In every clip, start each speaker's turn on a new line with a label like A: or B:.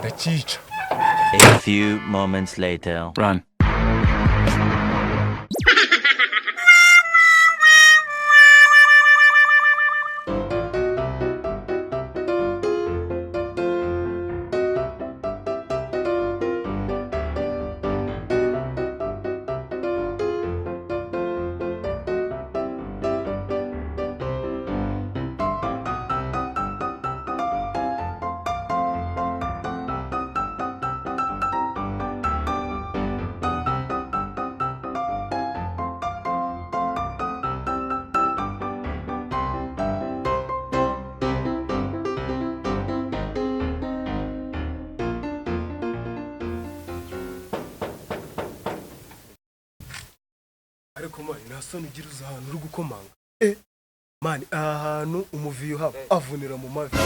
A: ndakica.
B: A few moments later.
A: Run. Ariko mani nasoni ugira uza ahantu uri gukomanga. Mani ahantu umuviyo haba avunira mu mavi.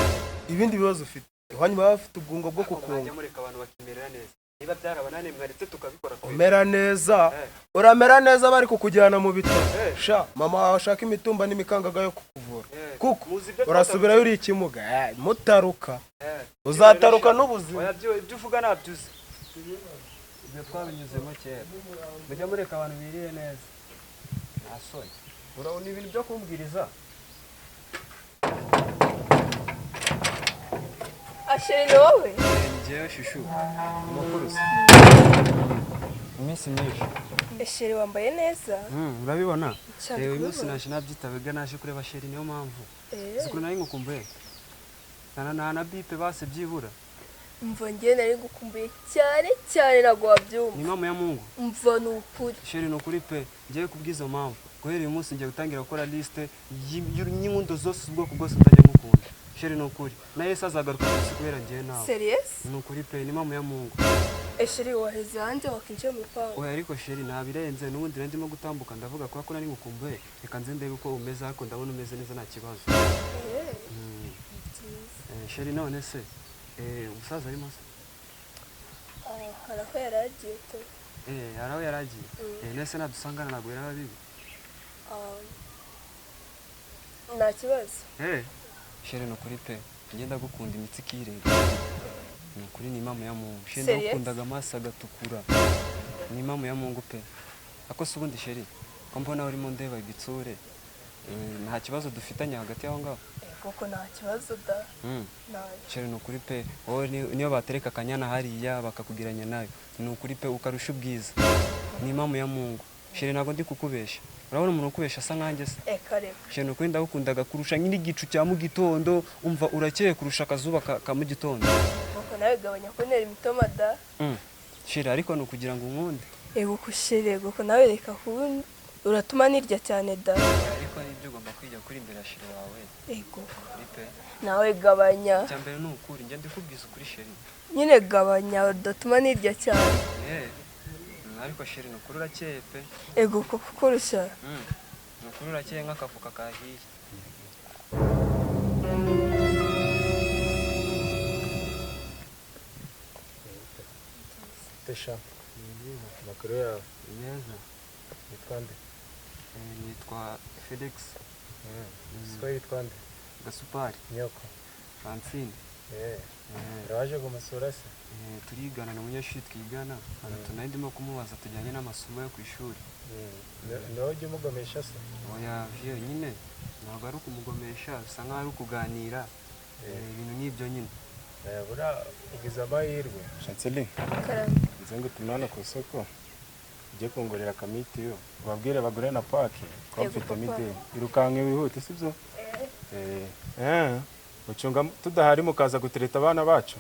A: Ibindi bibazo ufite. Iwanyu baba bafite ubwungo bwo kukunga.
C: Mureka abantu bakimerera neza. Niba byarabananiye mwaretse tukabikora ko.
A: Umera neza. Uramera neza bari kukujyana mu bitaro. Sha mama wawe ashaka imitumba n'imikangaga yo kukuvura. Kuko urasubirayo uri ikimuga. Mutaruka. Uzataruka n'ubuzima.
C: Oya ibyo uvuga nabyuze. Ibyo twabinyuzemo kera. Mujya mureka abantu biriye neza. Asoni. Urabona ibintu byo kumbwiriza.
D: Asheri wowe?
C: Ngiye shushu. Amakuru se. Iminsi myinshi.
D: Asheri wambaye neza?
C: Urabibona? Reba iminsi naje nabyitabaga naje kureba Sheri niyo mpamvu. Zikuru nari ngukumbuye. Na bipe base byibura.
D: Umva ngiye nari ngukumbuye cyane nago wabyumva.
C: Ni mama ya Mungu.
D: Umva n'ukuri.
C: Sheri n'ukuri pe ngiye kubwiza mpamvu. Guhera uyu munsi ngiye gutangira gukora liste y'inkundo zose ubwoko bwose ndajya ngukunda. Sheri n'ukuri. Na Yesu azagaruka kubera ngiye nawe.
D: Serious?
C: N'ukuri pe ni mama ya Mungu.
D: Sheri waheze hanze wakinjiye mu rupangu.
C: Oya ariko Sheri nabirenze n'ubundi ndimo gutambuka ndavuga ko nari ngukumbuye. Reka nze ndebe uko umeze ariko ndabona umeze neza nta kibazo. Sheri none se umusaza arimo se?
D: Haraho yaragiye to.
C: Haraho yaragiye. Nese nadusangana nagwe yarabibi.
D: Nta kibazo.
C: Sheri n'ukuri pe ngenda gukunda imitsi kirega. N'ukuri ni mama ya Mungu. Sheri ndakundaga amaso agatukura. Ni mama ya Mungu pe. Ako se ubundi Sheri ko mbona urimo ndeba igitsure. Nta kibazo dufitanye hagati yaho ngaho.
D: Koko nta kibazo da.
C: Sheri n'ukuri pe wowe niyo batereka akanyana hariya bakakugiranya nayo. N'ukuri pe ukarusha ubwiza. Ni mama ya Mungu. Sheri nago ndi kukubesha. Urabona umuntu ukubesha asa nkanjye se?
D: Kare.
C: Sheri n'ukuri ndagukundaga kurusha nyine igicu cya mu gitondo umva urakeye kurusha akazuba ka mu gitondo.
D: Koko nawe gabanya kunera imitoma da.
C: Sheri ariko no kugira ngo unkunde.
D: Kuko Sheri koko nawe reka kubundi uratuma nirya cyane da.
C: Ariko nibyo ugomba kwijya kuri imbere Sheri wawe.
D: Nawe gabanya.
C: Cyambere n'ukuri njye ndikubwiza ukuri Sheri.
D: Nyine gabanya udatuma nirya cyane.
C: Ariko Sheri n'ukuri urakeye pe.
D: Koko kurusha.
C: N'ukuri urakeye nk'akafuka kahiye.
A: Tesha. Makuru yawe.
C: Neza.
A: Nitwa nde?
C: Nitwa Felix.
A: Siko yitwa nde?
C: Gasupari.
A: Nyoko.
C: Francine.
A: Uraje kumusura se?
C: Turigana na munyeshuri twigana. Tunari ndimo kumubaza tujyanye n'amasomo yo ku ishuri.
A: Nawe ujya umugomesha se?
C: Oya nyine ntabwo ari ukumugomesha bisa nkaho ari ukuganira ibintu nk'ibyo nyine.
A: Buriya ugize amahirwe. Shanseli. Nze ngo tumana ku isoko. Ujye kungurira akamitiyo. Ubabwire bagure na paki. Ko mfite mideli. Irukanke wihute sibyo? Ucunga tudahari mukaza gutereta abana bacu.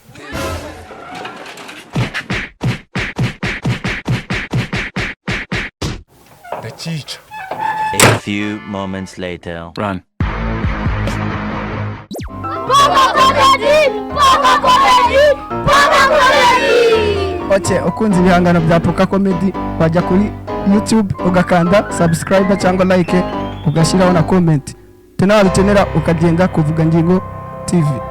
A: Ndakica.
B: A few moments later.
A: Run.
E: Ukunze ibihangano bya Poka Comedy wajya kuri YouTube ugakanda subscribe cyangwa like ugashyiraho na comment. Tunabikenera ukagenda kuvuga ngingo TV.